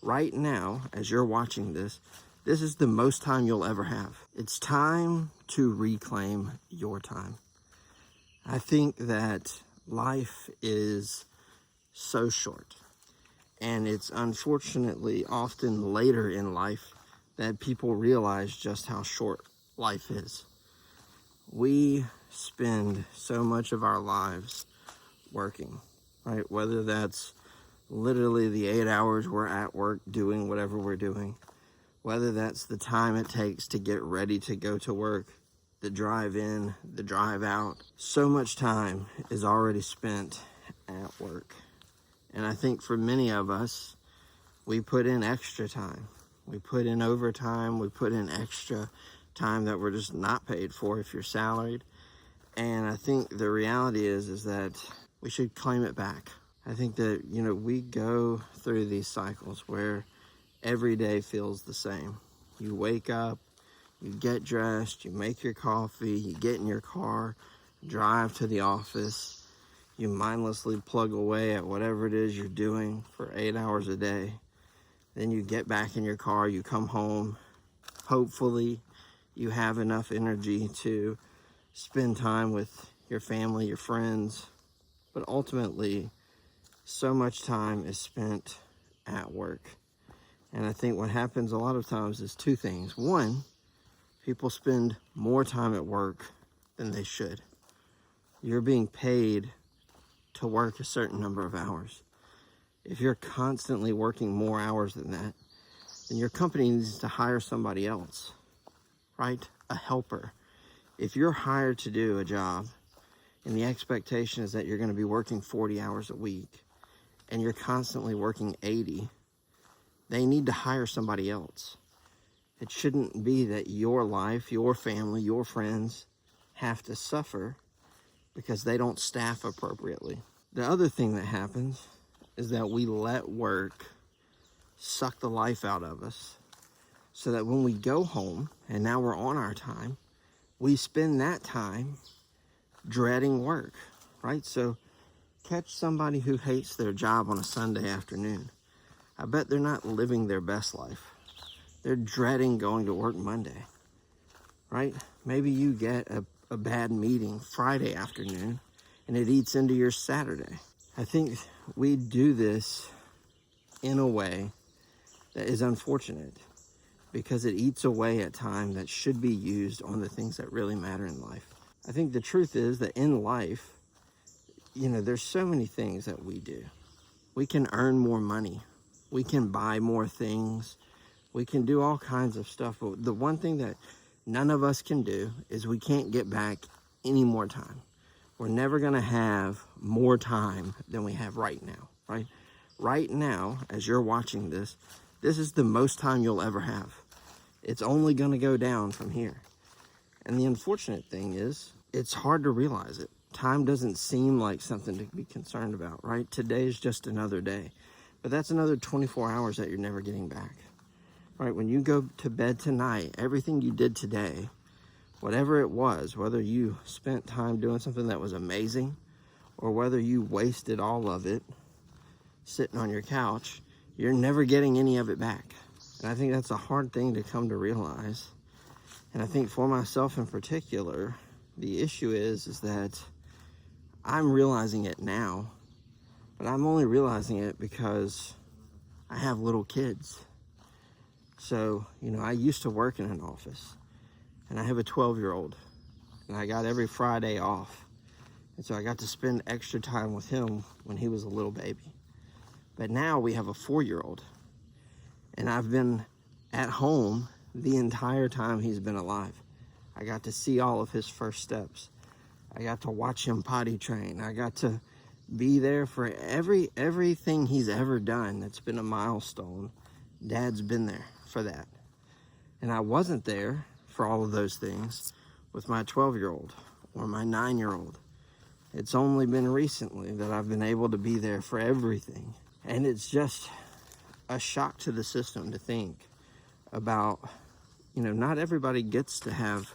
Right now, as you're watching this, this is the most time you'll ever have. It's time to reclaim your time. I think that life is so short, and it's unfortunately often later in life that people realize just how short life is. We spend so much of our lives working, right? Whether that's literally the 8 hours we're at work doing whatever we're doing, whether that's the time it takes to get ready to go to work, the drive in, the drive out. So much time is already spent at work. And I think for many of us, we put in extra time. We put in overtime. We put in extra time that we're just not paid for if you're salaried. And I think the reality is that we should claim it back. I think that, we go through these cycles where every day feels the same. You wake up, you get dressed, you make your coffee, you get in your car, drive to the office, you mindlessly plug away at whatever it is you're doing for 8 hours a day. Then you get back in your car, you come home. Hopefully you have enough energy to spend time with your family, your friends, but ultimately so much time is spent at work. And I think what happens a lot of times is two things. One, people spend more time at work than they should. You're being paid to work a certain number of hours. If you're constantly working more hours than that, then your company needs to hire somebody else, right? A helper. If you're hired to do a job and the expectation is that you're going to be working 40 hours a week and you're constantly working 80, they need to hire somebody else. It shouldn't be that your life, your family, your friends have to suffer because they don't staff appropriately. The other thing that happens is that we let work suck the life out of us so that when we go home and now we're on our time, we spend that time dreading work, right? So catch somebody who hates their job on a Sunday afternoon. I bet they're not living their best life. They're dreading going to work Monday, right? Maybe you get a bad meeting Friday afternoon and it eats into your Saturday. I think we do this in a way that is unfortunate because it eats away at time that should be used on the things that really matter in life. I think the truth is that in life, there's so many things that we do. We can earn more money. We can buy more things. We can do all kinds of stuff. But the one thing that none of us can do is we can't get back any more time. We're never going to have more time than we have right now, right? Right now, as you're watching this, this is the most time you'll ever have. It's only going to go down from here. And the unfortunate thing is, it's hard to realize it. Time doesn't seem like something to be concerned about, right? Today is just another day. But that's another 24 hours that you're never getting back, right? When you go to bed tonight, everything you did today, whatever it was, whether you spent time doing something that was amazing or whether you wasted all of it sitting on your couch, you're never getting any of it back. And I think that's a hard thing to come to realize. And I think for myself in particular, the issue is that I'm realizing it now, but I'm only realizing it because I have little kids. So, I used to work in an office and I have a 12-year-old and I got every Friday off. And so I got to spend extra time with him when he was a little baby. But now we have a 4-year-old and I've been at home the entire time he's been alive. I got to see all of his first steps. I got to watch him potty train. I got to be there for everything he's ever done that's been a milestone. Dad's been there for that. And I wasn't there for all of those things with my 12-year-old or my 9-year-old. It's only been recently that I've been able to be there for everything. And it's just a shock to the system to think about, not everybody gets to have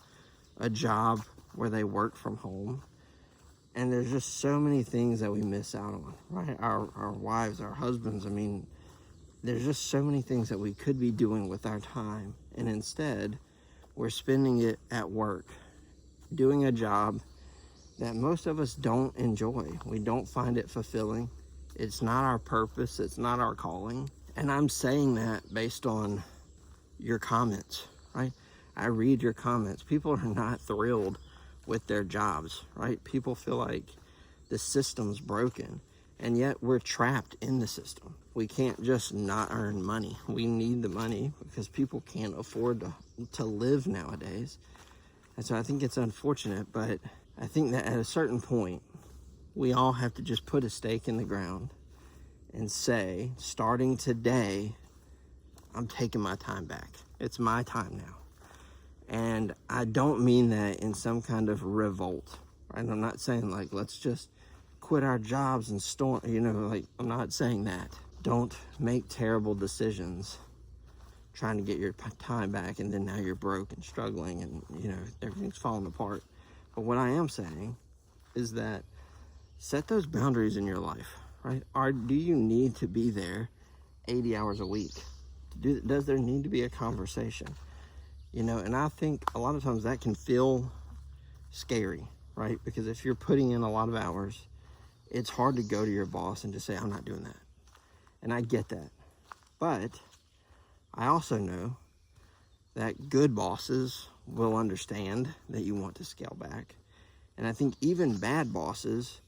a job where they work from home. And there's just so many things that we miss out on, right? Our wives, our husbands, There's just so many things that we could be doing with our time, and instead we're spending it at work, doing a job that most of us don't enjoy. We don't find it fulfilling. It's not our purpose. It's not our calling. And I'm saying that based on your comments, right? I read your comments. People are not thrilled with their jobs, right? People feel like the system's broken, and yet we're trapped in the system. We can't just not earn money. We need the money because people can't afford to live nowadays. And so I think it's unfortunate, but I think that at a certain point, we all have to just put a stake in the ground and say, starting today, I'm taking my time back. It's my time now. And I don't mean that in some kind of revolt, right? I'm not saying like, let's just quit our jobs and storm, like, I'm not saying that. Don't make terrible decisions trying to get your time back, and then now you're broke and struggling and, everything's falling apart. But what I am saying is that set those boundaries in your life, right? Do you need to be there 80 hours a week? Does there need to be a conversation? And I think a lot of times that can feel scary, right? Because if you're putting in a lot of hours, it's hard to go to your boss and just say, I'm not doing that. And I get that. But I also know that good bosses will understand that you want to scale back. And I think even bad bosses,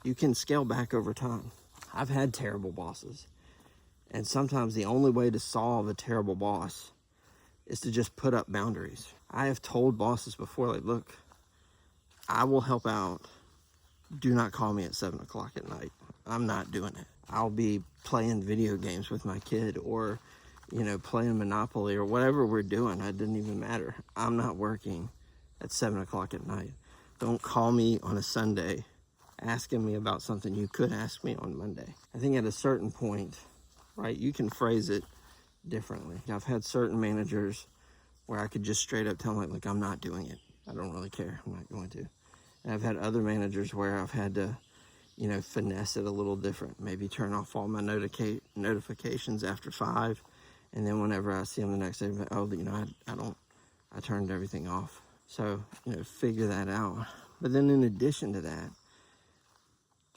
you can scale back over time. I've had terrible bosses. And sometimes the only way to solve a terrible boss is to just put up boundaries. I have told bosses before, like, look, I will help out. Do not call me at 7 o'clock at night. I'm not doing it. I'll be playing video games with my kid, or, playing Monopoly, or whatever we're doing. It didn't even matter. I'm not working at 7 o'clock at night. Don't call me on a Sunday asking me about something you could ask me on Monday. I think at a certain point, right, you can phrase it differently. I've had certain managers where I could just straight up tell them, like, I'm not doing it. I don't really care. I'm not going to. And I've had other managers where I've had to, finesse it a little different. Maybe turn off all my notifications after 5. And then whenever I see them the next day, I turned everything off. So, figure that out. But then in addition to that,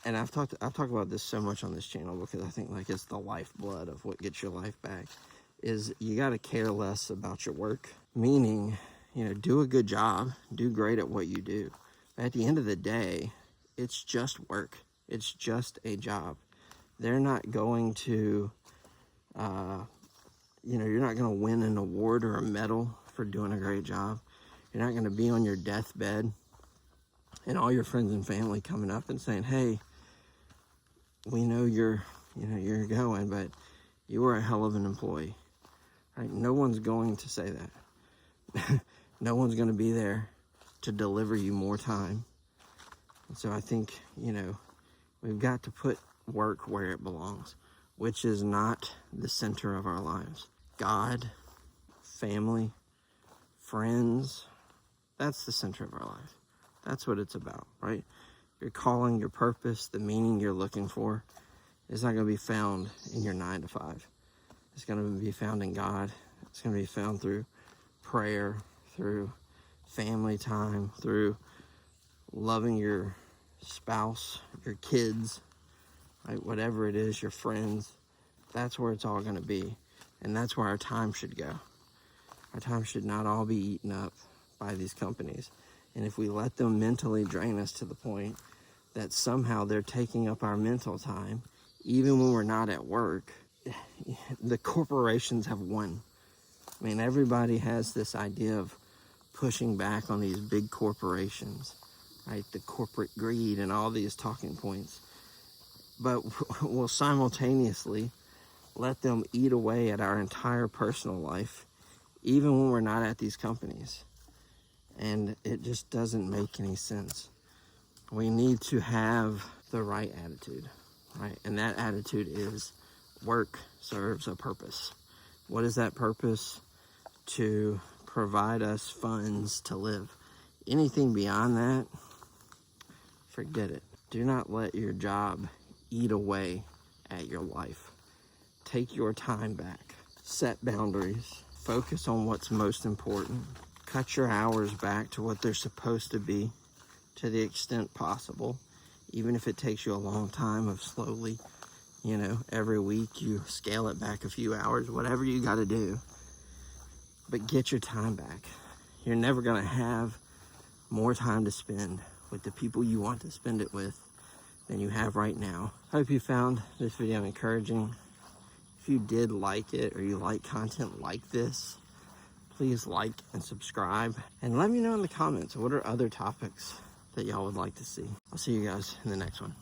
and I've talked about this so much on this channel because I think like it's the lifeblood of what gets your life back, is you got to care less about your work. Meaning, do a good job, do great at what you do. At the end of the day, it's just work. It's just a job. They're not going to, you're not going to win an award or a medal for doing a great job. You're not going to be on your deathbed and all your friends and family coming up and saying, hey, we know you're going, but you were a hell of an employee. Right? No one's going to say that. No one's going to be there to deliver you more time. And so I think, we've got to put work where it belongs, which is not the center of our lives. God, family, friends, that's the center of our life. That's what it's about, right? Your calling, your purpose, the meaning you're looking for is not going to be found in your 9 to 5. It's going to be found in God. It's going to be found through prayer, through family time, through loving your spouse, your kids, right? Whatever it is, your friends. That's where it's all going to be. And that's where our time should go. Our time should not all be eaten up by these companies. And if we let them mentally drain us to the point that somehow they're taking up our mental time, even when we're not at work, the corporations have won. I mean, everybody has this idea of pushing back on these big corporations, right? The corporate greed and all these talking points. But we'll simultaneously let them eat away at our entire personal life, even when we're not at these companies. And it just doesn't make any sense. We need to have the right attitude, right? And that attitude is work serves a purpose. What is that purpose? To provide us funds to live. Anything beyond that, forget it. Do not let your job eat away at your life. Take your time back. Set boundaries. Focus on what's most important. Cut your hours back to what they're supposed to be to the extent possible. Even if it takes you a long time of slowly, every week you scale it back a few hours, whatever you got to do. But get your time back. You're never going to have more time to spend with the people you want to spend it with than you have right now. I hope you found this video encouraging. If you did like it or you like content like this, please like and subscribe. And let me know in the comments, what are other topics that y'all would like to see. I'll see you guys in the next one.